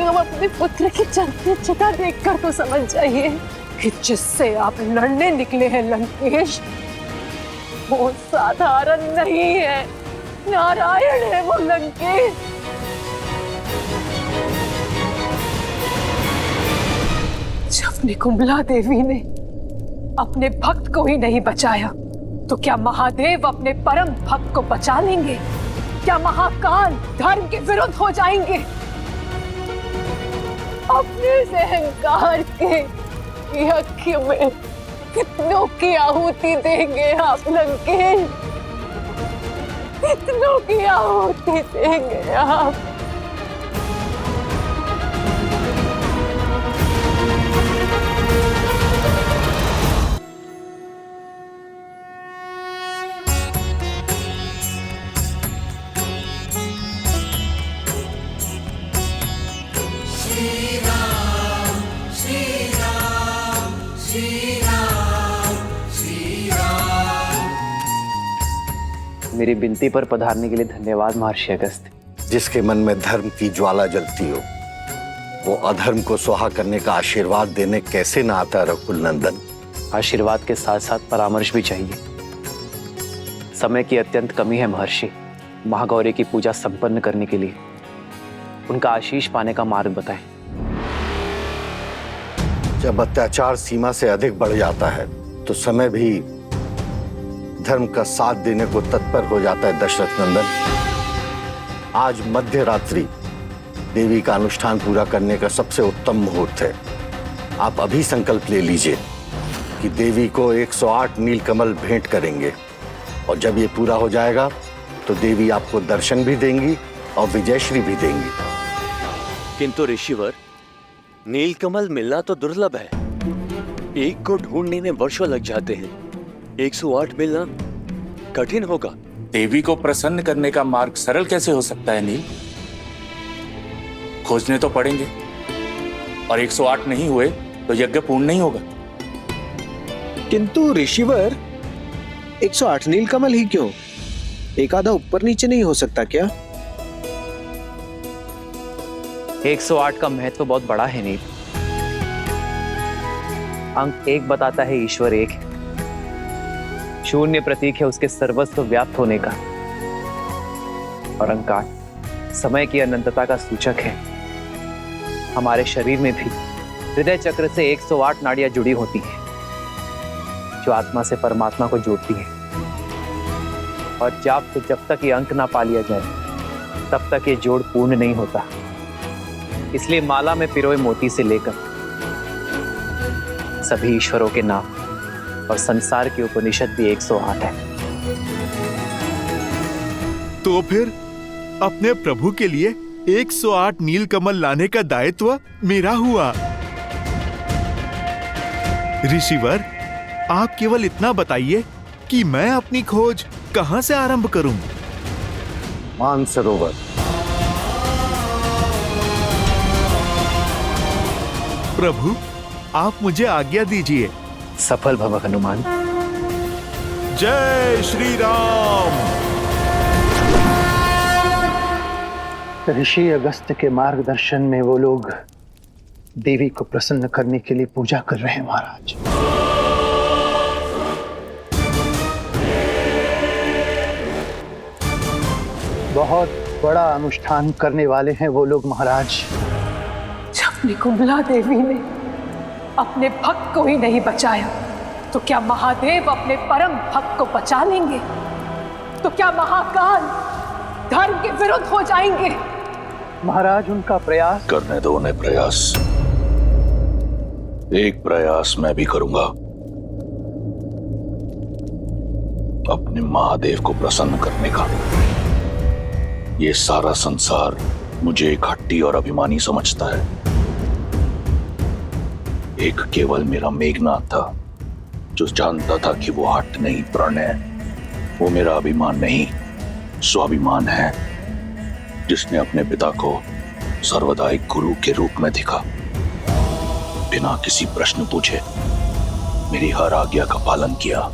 अपने पुत्र की चलती चिता देखकर तो समझ जाइए कि जिससे आप लड़ने निकले हैं लंकेश, वो साधारण नहीं है, नारायण है वो लंकेश। जब निकुंबला देवी ने अपने भक्त को ही नहीं बचाया, तो क्या महादेव अपने परम भक्त को बचा लेंगे? क्या महाकाल धर्म के विरुद्ध हो जाएंगे? अपने अहंकार के यज्ञ में कितनों की आहुति देंगे आप लंकेश? कितनों की आहुति देंगे आप? श्री राम मेरी विनती पर पधारने के लिए धन्यवाद महर्षि अगस्त्य। जिसके मन में धर्म की ज्वाला जलती हो वो अधर्म को सुहा करने का आशीर्वाद देने कैसे ना आता रघुकुल नंदन। आशीर्वाद के साथ साथ परामर्श भी चाहिए। समय की अत्यंत कमी है महर्षि। महागौरी की पूजा संपन्न करने के लिए उनका आशीष पाने का मार्ग बताएं। जब अत्याचार सीमा से अधिक बढ़ जाता है तो समय भी धर्म का साथ देने को तत्पर हो जाता है दशरथ नंदन। आज मध्य रात्रि देवी का अनुष्ठान पूरा करने का सबसे उत्तम मुहूर्त है। आप अभी संकल्प ले लीजिए कि देवी को 108 नीलकमल भेंट करेंगे और जब ये पूरा हो जाएगा तो देवी आपको दर्शन भी देंगी और विजयश्री भी देंगी। किंतु ऋषिवर, नीलकमल मिलना तो दुर्लभ है। एक को ढूंढने में वर्षों लग जाते हैं। 108 मिलना कठिन होगा। देवी को प्रसन्न करने का मार्ग सरल कैसे हो सकता है नील? खोजने तो पड़ेंगे और 108 नहीं हुए तो यज्ञ पूर्ण नहीं होगा। किंतु ऋषिवर 108 नीलकमल ही क्यों? एक आधा ऊपर नीचे नहीं हो सकता क्या? 108 का महत्व बहुत बड़ा है नील। अंक 1 बताता है ईश्वर एक है। शून्य प्रतीक है उसके सर्वस्व व्याप्त होने का। और अंक 8 समय की अनंतता का सूचक है। हमारे शरीर में भी हृदय चक्र से 108 नाड़ियां जुड़ी होती हैं जो आत्मा से परमात्मा को जोड़ती है। और जब तक ये अंक ना पा लिया जाए तब तक ये जोड़ पूर्ण नहीं होता। इसलिए माला में पिरोए मोती से लेकर सभी ईश्वरों के नाम और संसार की उपनिषद भी 108 है। तो फिर अपने प्रभु के लिए 108 नीलकमल लाने का दायित्व मेरा हुआ। ऋषिवर, आप केवल इतना बताइए कि मैं अपनी खोज कहां से आरंभ करूं? मानसरोवर। प्रभु, आप मुझे आज्ञा दीजिए। सफल भव हनुमान। जय श्री राम। ऋषि अगस्त्य के मार्गदर्शन में वो लोग देवी को प्रसन्न करने के लिए पूजा कर रहे हैं महाराज। बहुत बड़ा अनुष्ठान करने वाले हैं वो लोग महाराज। जब निकुंभला देवी ने अपने भक्त को ही नहीं बचाया तो क्या महादेव अपने परम भक्त को बचा लेंगे? तो क्या महाकाल धर्म के विरुद्ध हो जाएंगे? महाराज, उनका प्रयास करने दो उन्हें। प्रयास, एक प्रयास मैं भी करूंगा। अपने महादेव को प्रसन्न करने का। ये सारा संसार मुझे एक हट्टी और अभिमानी समझता है। एक केवल मेरा मेघनाथ था जो जानता था कि वो हट नहीं, प्रण है। वो मेरा अभिमान नहीं, स्वाभिमान है, जिसने अपने पिता को सर्वदा एक गुरु के रूप में देखा। बिना किसी प्रश्न पूछे मेरी हर आज्ञा का पालन किया।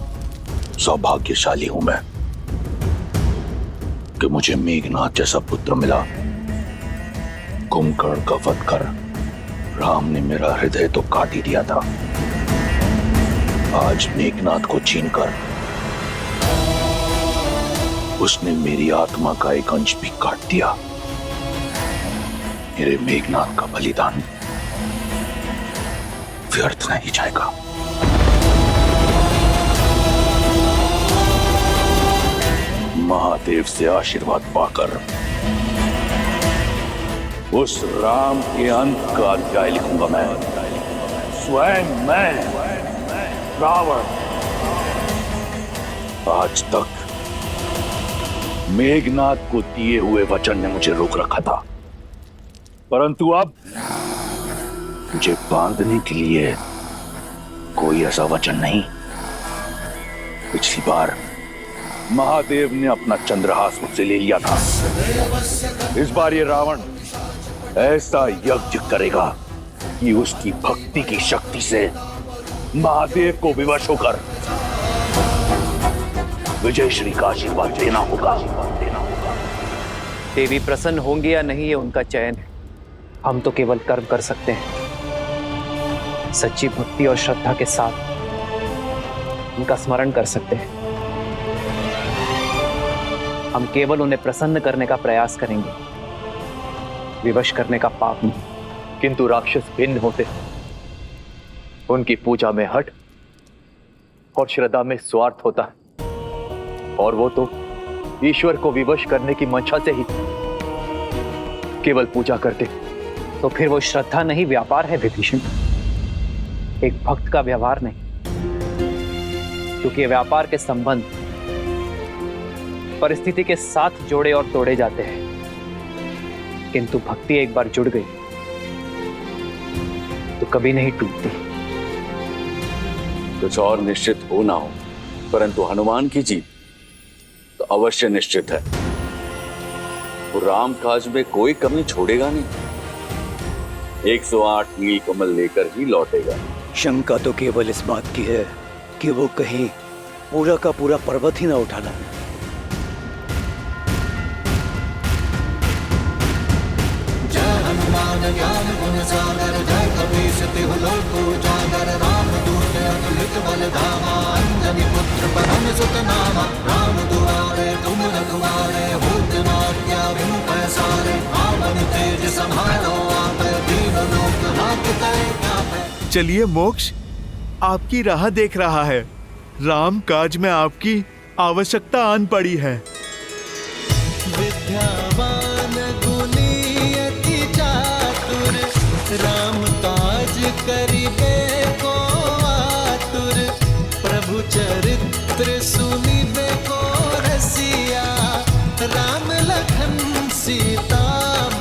सौभाग्यशाली हूं मैं कि मुझे मेघनाथ जैसा पुत्र मिला। कुंभकर्ण का वध कर राम ने मेरा हृदय तो काट ही दिया था। आज मेघनाथ को छीनकर उसने मेरी आत्मा का एक अंश भी काट दिया। मेरे मेघनाथ का बलिदान व्यर्थ नहीं जाएगा। महादेव से आशीर्वाद पाकर उस राम के अंत का अध्याय लिखूंगा मैं। स्वयं मैं रावण। आज तक मेघनाथ को दिए हुए वचन ने मुझे रोक रखा था, परंतु अब मुझे बांधने के लिए कोई ऐसा वचन नहीं। पिछली बार महादेव ने अपना चंद्रहास मुझसे ले लिया था। इस बार ये रावण ऐसा यज्ञ करेगा कि उसकी भक्ति की शक्ति से महादेव को विवश होकर विजयश्री का आशीर्वाद लेना होगा। देवी प्रसन्न होंगी या नहीं, ये उनका चयन है। हम तो केवल कर्म कर सकते हैं। सच्ची भक्ति और श्रद्धा के साथ उनका स्मरण कर सकते हैं। हम केवल उन्हें प्रसन्न करने का प्रयास करेंगे, विवश करने का पाप नहीं। किंतु राक्षस भिन्न होते, उनकी पूजा में हठ और श्रद्धा में स्वार्थ होता है, और वो तो ईश्वर को विवश करने की मंशा से ही केवल पूजा करते। तो फिर वो श्रद्धा नहीं, व्यापार है विभीषण, एक भक्त का व्यवहार नहीं। क्योंकि व्यापार के संबंध परिस्थिति के साथ जोड़े और तोड़े जाते हैं, किंतु भक्ति एक बार जुड़ गई तो कभी नहीं टूटती। कुछ और निश्चित हो ना हो, परंतु हनुमान की जीत तो अवश्य निश्चित है। वो राम काज में कोई कमी छोड़ेगा नहीं। 108 नीलकमल लेकर ही लौटेगा। शंका तो केवल इस बात की है कि वो कहीं पूरा का पूरा पर्वत ही ना उठा लाए। जय हनुमान ज्ञान गुण सागर, जय कपीश तिहु लोक उजागर। रामदूत अतुलित बल धामा, अंजनी पुत्र पवन सुत नामा। राम दुआरे तुम रखवारे, होत न आज्ञा बिनु पैसारे। आपन तेज सम्हारो आप, दीन लोक लांघते आप। चलिए मोक्ष आपकी राह देख रहा है। राम काज में आपकी आवश्यकता आन पड़ी है। विद्यावान गुणी अति चातुर, राम काज करिबे को आतुर। प्रभु चरित्र सुनिबे को रसिया, राम लखन सीता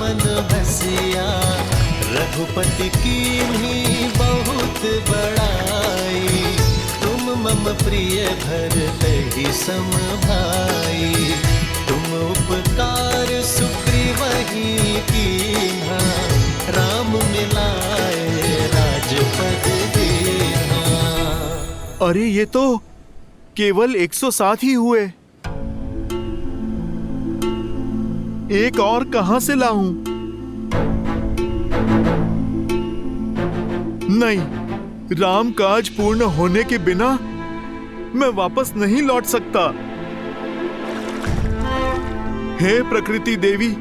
मन बसिया। रघुपति कीन्ही बहुत बड़ाई, तुम मम प्रिय भरतहि सम भाई। तुम उपकार सुग्रीवहि कीन्हा, राम मिलाए राजपद दीन्हा। अरे ये तो केवल 107 ही हुए। एक और कहां से लाऊं? नहीं, राम काज पूर्ण होने के बिना मैं वापस नहीं लौट सकता। हे प्रकृति देवी,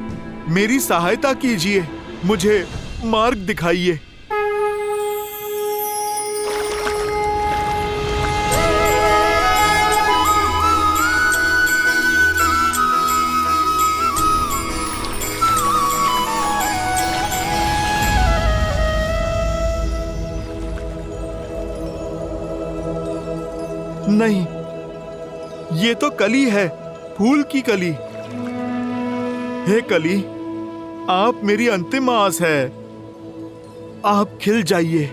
मेरी सहायता कीजिए, मुझे मार्ग दिखाइए। नहीं, ये तो कली है, फूल की कली। हे कली, आप मेरी अंतिम आस है। आप खिल जाइए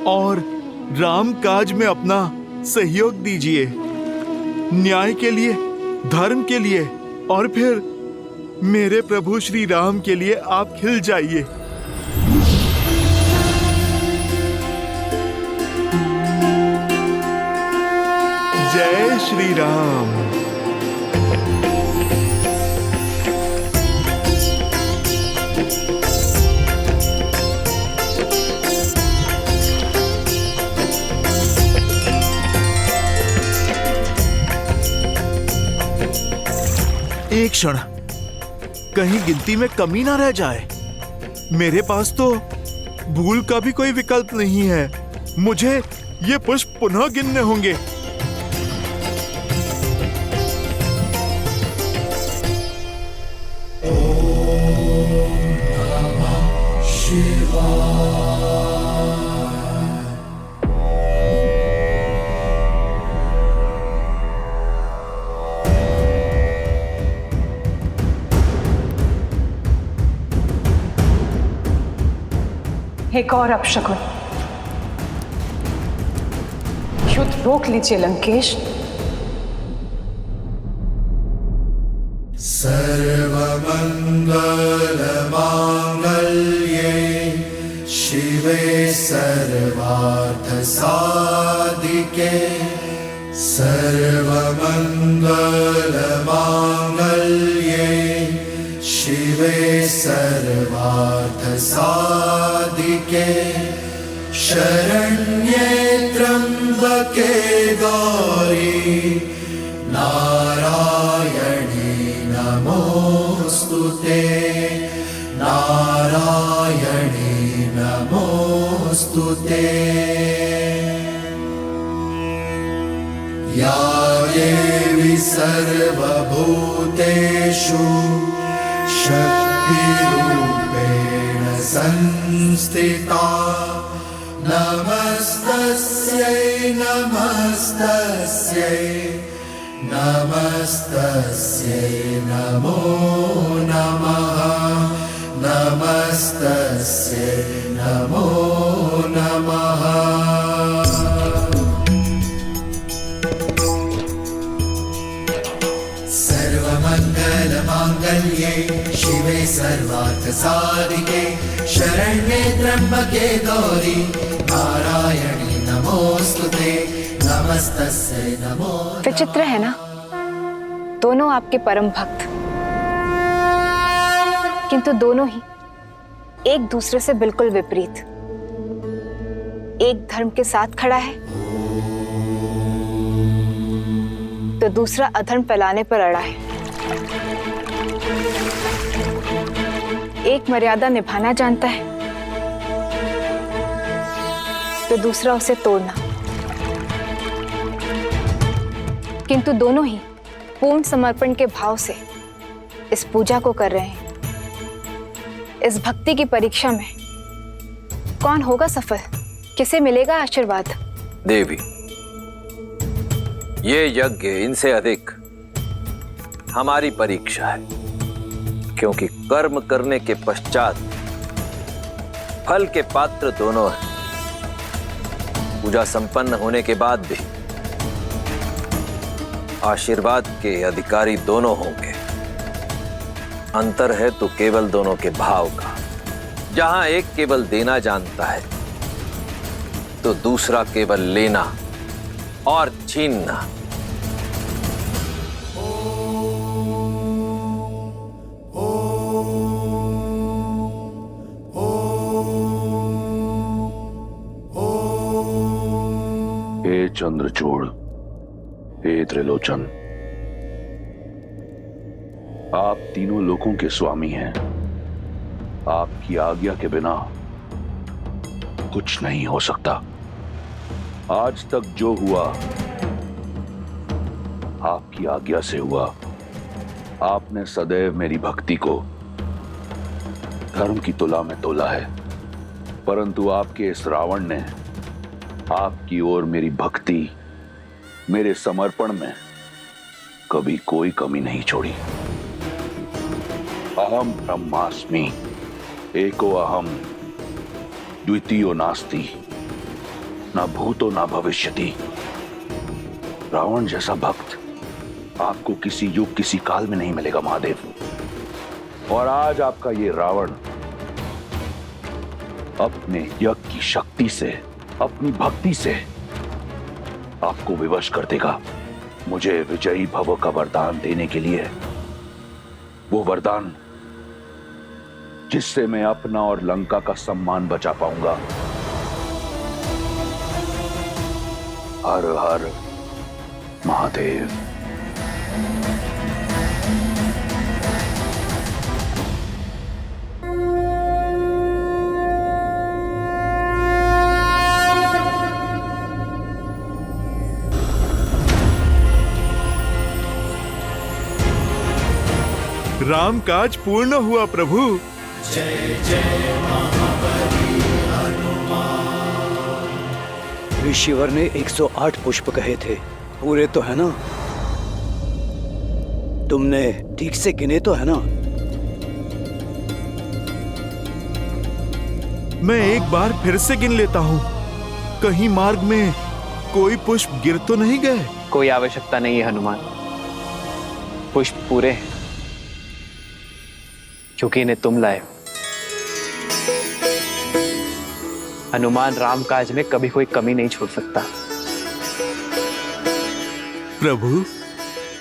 और राम काज में अपना सहयोग दीजिए। न्याय के लिए, धर्म के लिए और फिर मेरे प्रभु श्री राम के लिए आप खिल जाइए। जय श्री राम। एक क्षण, कहीं गिनती में कमी ना रह जाए। मेरे पास तो भूल का भी कोई विकल्प नहीं है। मुझे ये पुष्प पुनः गिनने होंगे। एक और अपशकुन। युद्ध रोक लीजिए लंकेश। सर्वमंगलमांगल्ये शिवे सर्वार्थ साधिके सर्वमङ्गलमाङ्गल्ये शिवे सर्वार्थसाधिके शरण्ये त्र्यम्बके गौरी नारायणे नमोऽस्तुते नारायणे नमोऽस्तुते या देवी सर्वभूतेषु शक्तिरूपेण संस्थिता नमस्तस्यै नमस्तस्यै नमस्तस्यै नमो नमः नमस्तस्यै नमो नमः सर्वमङ्गलमाङ्गल्ये शिवे सर्वार्थसाधिके शरण्ये त्र्यम्बके गौरी नारायणी नमोस्तुते नमस्तस्यै नमो। विचित्र है ना, दोनों आपके परम भक्त, किंतु दोनों ही एक दूसरे से बिल्कुल विपरीत। एक धर्म के साथ खड़ा है तो दूसरा अधर्म फैलाने पर अड़ा है। एक मर्यादा निभाना जानता है तो दूसरा उसे तोड़ना। किंतु दोनों ही पूर्ण समर्पण के भाव से इस पूजा को कर रहे हैं। इस भक्ति की परीक्षा में कौन होगा सफल, किसे मिलेगा आशीर्वाद? देवी, ये यज्ञ इनसे अधिक हमारी परीक्षा है, क्योंकि कर्म करने के पश्चात फल के पात्र दोनों हैं। पूजा संपन्न होने के बाद भी आशीर्वाद के अधिकारी दोनों होंगे। अंतर है तो केवल दोनों के भाव का। जहां एक केवल देना जानता है तो दूसरा केवल लेना और छीनना। हे चंद्रचूड़, हे त्रिलोचन, आप तीनों लोकों के स्वामी हैं। आपकी आज्ञा के बिना कुछ नहीं हो सकता। आज तक जो हुआ आपकी आज्ञा से हुआ। आपने सदैव मेरी भक्ति को धर्म की तुला में तोला है, परंतु आपके इस रावण ने आपकी ओर मेरी भक्ति, मेरे समर्पण में कभी कोई कमी नहीं छोड़ी। अहम ब्रह्मास्मि, एको अहम, द्वितीयो नास्ति, ना भूतो ना भविष्यति। रावण जैसा भक्त आपको किसी युग किसी काल में नहीं मिलेगा महादेव। और आज आपका ये रावण अपने यज्ञ की शक्ति से, अपनी भक्ति से आपको विवश कर देगा। मुझे विजयी भव का वरदान देने के लिए, वो वरदान जिससे मैं अपना और लंका का सम्मान बचा पाऊंगा। हर हर महादेव। राम काज पूर्ण हुआ प्रभु। जय जय महाबली हनुमान। ऋषिवर ने 108 पुष्प कहे थे, पूरे तो है ना? तुमने ठीक से गिने तो है ना? मैं एक बार फिर से गिन लेता हूँ। कहीं मार्ग में कोई पुष्प गिर तो नहीं गए? कोई आवश्यकता नहीं है हनुमान, पुष्प पूरे हैं, क्योंकि इन्हें तुम लाए हो। हनुमान राम काज में कभी कोई कमी नहीं छोड़ सकता। प्रभु,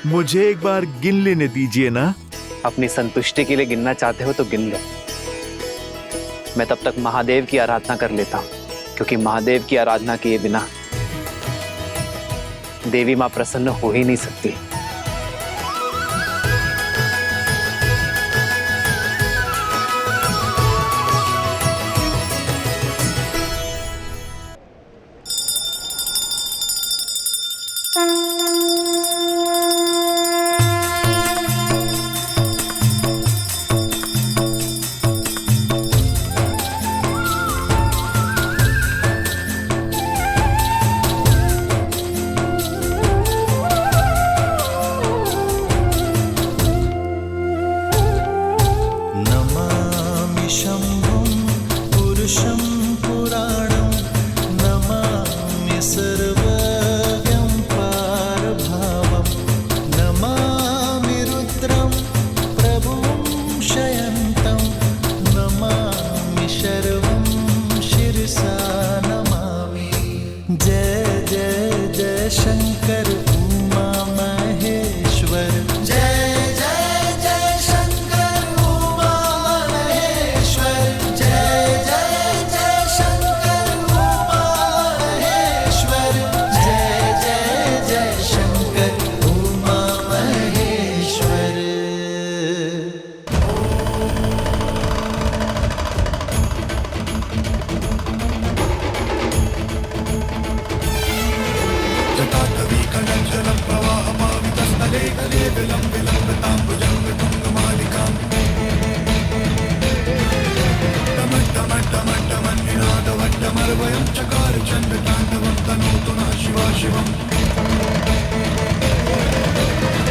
मुझे एक बार गिन लेने दीजिए ना। अपनी संतुष्टि के लिए गिनना चाहते हो तो गिन लो। मैं तब तक महादेव की आराधना कर लेता हूं, क्योंकि महादेव की आराधना किए बिना देवी मां प्रसन्न हो ही नहीं सकती। नमामि शम्भुं पुरुषं पुराणं नमामि सर्वज्ञं पारभावं नमामि रुद्रं प्रभुं शयन्तं नमामि शर्वं शिरसा नमामि। जय जय जय शंकर उमा महेश्वर, जय जय जय शंकर उमा महेश्वर, जय जय जय शंकर उमा महेश्वर, जय जय जय शंकर उमा महेश्वर। वयं चकार चंद्रतांडवं तनोतु नः शिवा शिवम्।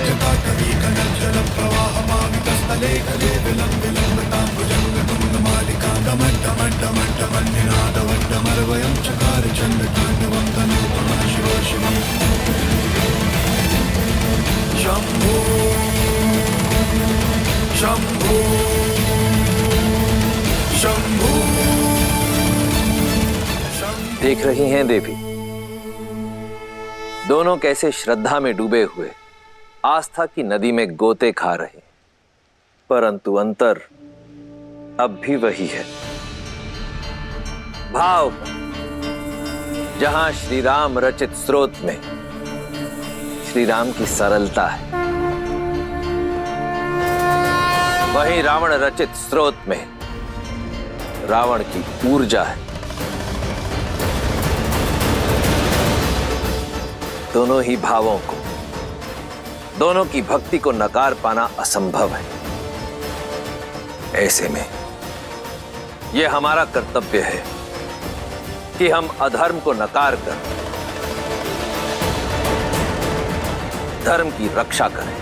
जटाटवी कनज्जल प्रवाह पावितस्थले कले विलं विलम्बतां भुजङ्गतुङ्गमालिकां डमड्डमड्डमड्डमन्निनादवड्डमरवयं चकार चंद्रतांडवं तनोतु नः शिवा शिवम्। शम्भो शम्भो शम्भो। देख रही हैं देवी, दोनों कैसे श्रद्धा में डूबे हुए आस्था की नदी में गोते खा रहे, परंतु अंतर अब भी वही है। भाव जहां श्री राम रचित स्रोत में श्री राम की सरलता है, वहीं रावण रचित स्रोत में रावण की ऊर्जा है। दोनों ही भावों को, दोनों की भक्ति को नकार पाना असंभव है। ऐसे में यह हमारा कर्तव्य है कि हम अधर्म को नकार कर धर्म की रक्षा करें।